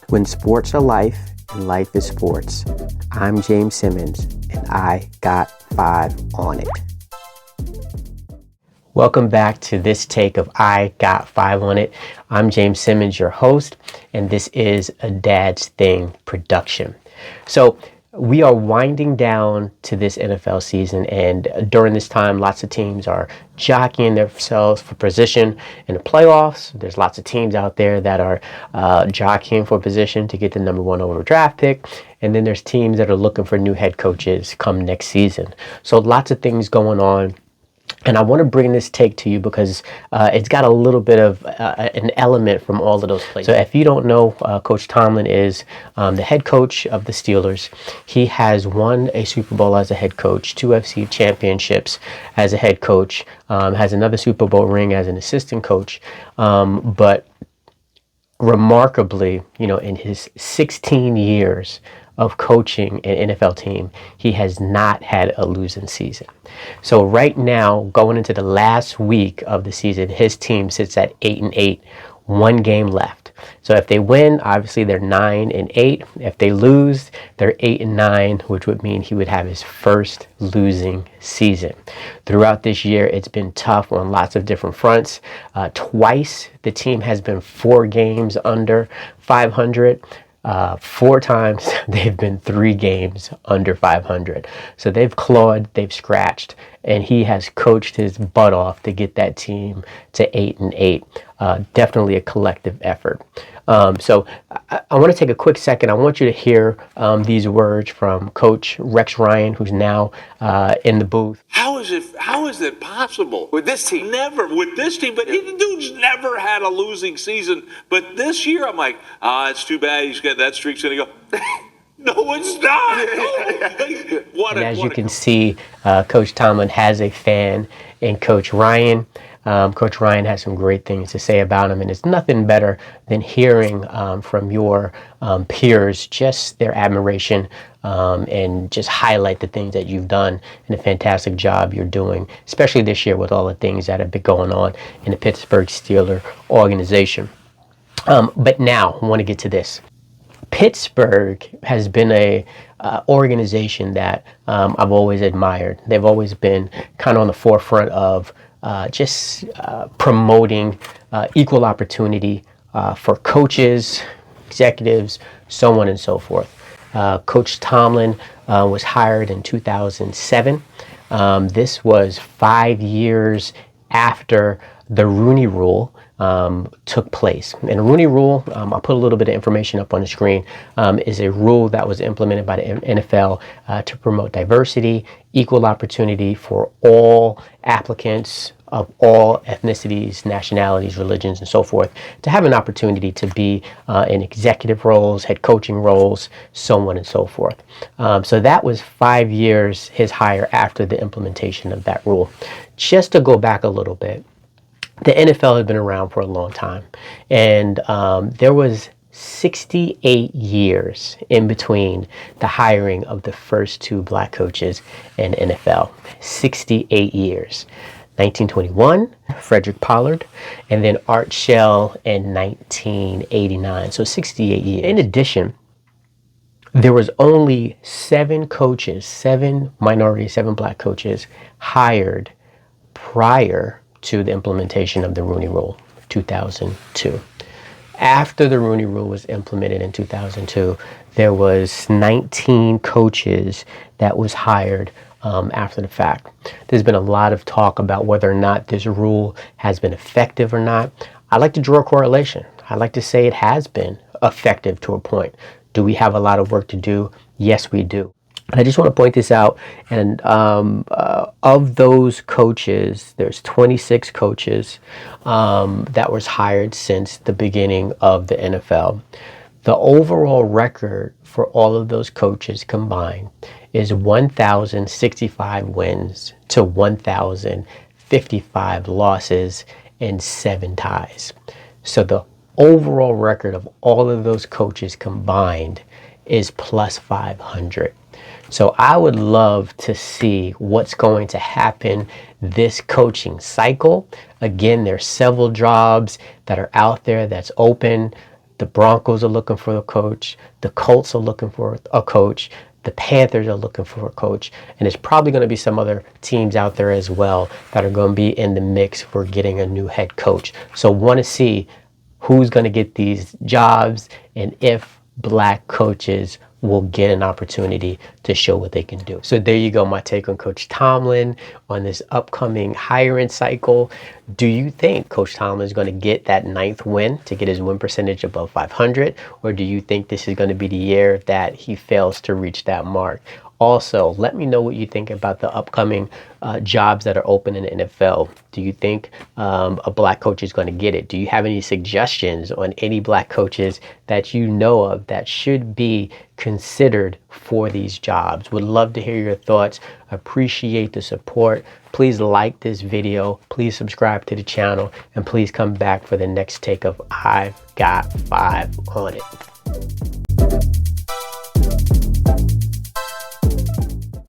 When sports are life and life is sports, I'm James Simmons and I got 5 on it. Welcome back to this take of I Got 5 on It. I'm James Simmons, your host, and this is a Dad's Thing production. So we are winding down to this NFL season, and during this time, lots of teams are jockeying themselves for position in the playoffs. There's lots of teams out there that are jockeying for position to get the number one overall draft pick. And then there's teams that are looking for new head coaches come next season. So lots of things going on. And I want to bring this take to you because it's got a little bit of an element from all of those places. So if you don't know, Coach Tomlin is the head coach of the Steelers. He has won a Super Bowl as a head coach, 2 FC championships as a head coach, has another Super Bowl ring as an assistant coach. But remarkably, in his 16 years of coaching an NFL team, he has not had a losing season. So right now, going into the last week of the season, his team sits at 8-8, 1 game left. So if they win, obviously they're 9-8. If they lose, they're 8-9, which would mean he would have his first losing season. Throughout this year, it's been tough on lots of different fronts. Twice, the team has been 4 games under 500. 4 times they've been 3 games under 500. So they've clawed, they've scratched, and he has coached his butt off to get that team to 8-8. Definitely a collective effort. So I want to take a quick second. I want you to hear these words from Coach Rex Ryan, who's now in the booth. How is it possible with this team? Never with this team, but the dude's never had a losing season. But this year, I'm like, it's too bad. He's got that streak's gonna go. No, it's not. As you can see, Coach Tomlin has a fan in Coach Ryan. Coach Ryan has some great things to say about him, and it's nothing better than hearing from your peers just their admiration and just highlight the things that you've done and the fantastic job you're doing, especially this year with all the things that have been going on in the Pittsburgh Steelers organization. But now, I want to get to this. Pittsburgh has been a organization that I've always admired. They've always been kind of on the forefront of promoting equal opportunity for coaches, executives, so on and so forth. Coach Tomlin was hired in 2007. This was 5 years after the Rooney Rule took place. And the Rooney Rule, I'll put a little bit of information up on the screen, is a rule that was implemented by the NFL to promote diversity, equal opportunity for all applicants of all ethnicities, nationalities, religions, and so forth, to have an opportunity to be in executive roles, head coaching roles, so on and so forth. So that was 5 years, his hire after the implementation of that rule. Just to go back a little bit, the NFL has been around for a long time, and there was 68 years in between the hiring of the first 2 black coaches in the NFL. 68 years. 1921, Frederick Pollard, and then Art Shell in 1989. So 68 years. In addition, there was only 7 coaches, 7 minority, 7 black coaches hired prior to the implementation of the Rooney Rule, 2002. After the Rooney Rule was implemented in 2002, there was 19 coaches that was hired after the fact. There's been a lot of talk about whether or not this rule has been effective or not. I like to draw a correlation. I like to say it has been effective to a point. Do we have a lot of work to do? Yes, we do. And I just want to point this out. And of those coaches, there's 26 coaches that was hired since the beginning of the NFL. The overall record for all of those coaches combined is 1,065 wins to 1,055 losses and 7 ties. So the overall record of all of those coaches combined is plus 500. So I would love to see what's going to happen this coaching cycle. Again, there's several jobs that are out there that's open. The Broncos are looking for a coach. The Colts are looking for a coach. The Panthers are looking for a coach. And there's probably going to be some other teams out there as well that are going to be in the mix for getting a new head coach. So want to see who's going to get these jobs and if black coaches will get an opportunity to show what they can do. So there you go, my take on Coach Tomlin on this upcoming hiring cycle. Do you think Coach Tomlin is going to get that 9th win to get his win percentage above 500? Or do you think this is going to be the year that he fails to reach that mark? Also, let me know what you think about the upcoming jobs that are open in the NFL. Do you think a black coach is going to get it? Do you have any suggestions on any black coaches that you know of that should be considered for these jobs? Would love to hear your thoughts. Appreciate the support. Please like this video. Please subscribe to the channel. And please come back for the next take of I've Got 5 on It.